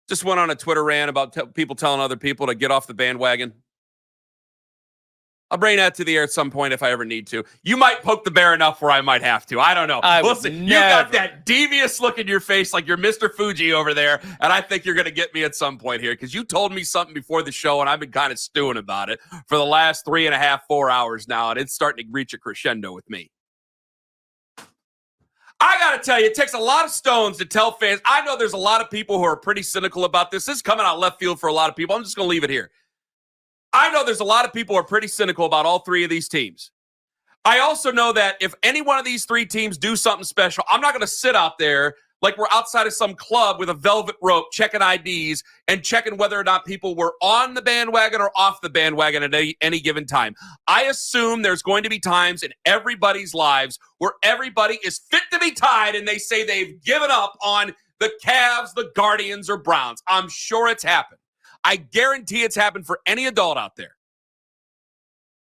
Just went on a Twitter rant about people telling other people to get off the bandwagon. I'll bring that to the air at some point if I ever need to. You might poke the bear enough where I might have to. I don't know. We'll see. You got that devious look in your face like you're Mr. Fuji over there, and I think you're going to get me at some point here because you told me something before the show, and I've been kind of stewing about it for the last 3.5, 4 hours now, and it's starting to reach a crescendo with me. I got to tell you, it takes a lot of stones to tell fans. I know there's a lot of people who are pretty cynical about this. This is coming out left field for a lot of people. I'm just going to leave it here. I know there's a lot of people who are pretty cynical about all three of these teams. I also know that if any one of these three teams do something special, I'm not going to sit out there like we're outside of some club with a velvet rope checking IDs and checking whether or not people were on the bandwagon or off the bandwagon at any given time. I assume there's going to be times in everybody's lives where everybody is fit to be tied and they say they've given up on the Cavs, the Guardians, or Browns. I'm sure it's happened. I guarantee it's happened for any adult out there.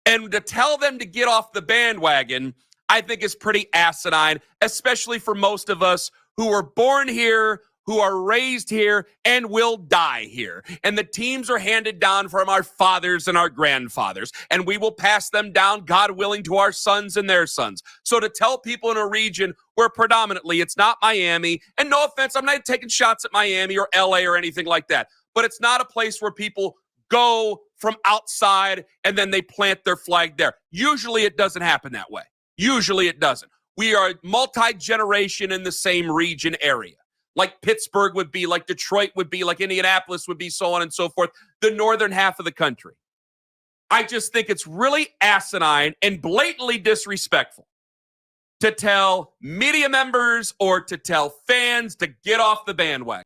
And to tell them to get off the bandwagon, I think is pretty asinine, especially for most of us who were born here, who are raised here, and will die here. And the teams are handed down from our fathers and our grandfathers, and we will pass them down, God willing, to our sons and their sons. So to tell people in a region where predominantly it's not Miami, and no offense, I'm not taking shots at Miami or LA or anything like that, but it's not a place where people go from outside and then they plant their flag there. Usually it doesn't happen that way. Usually it doesn't. We are multi-generation in the same region area, like Pittsburgh would be, like Detroit would be, like Indianapolis would be, so on and so forth, the northern half of the country. I just think it's really asinine and blatantly disrespectful to tell media members or to tell fans to get off the bandwagon.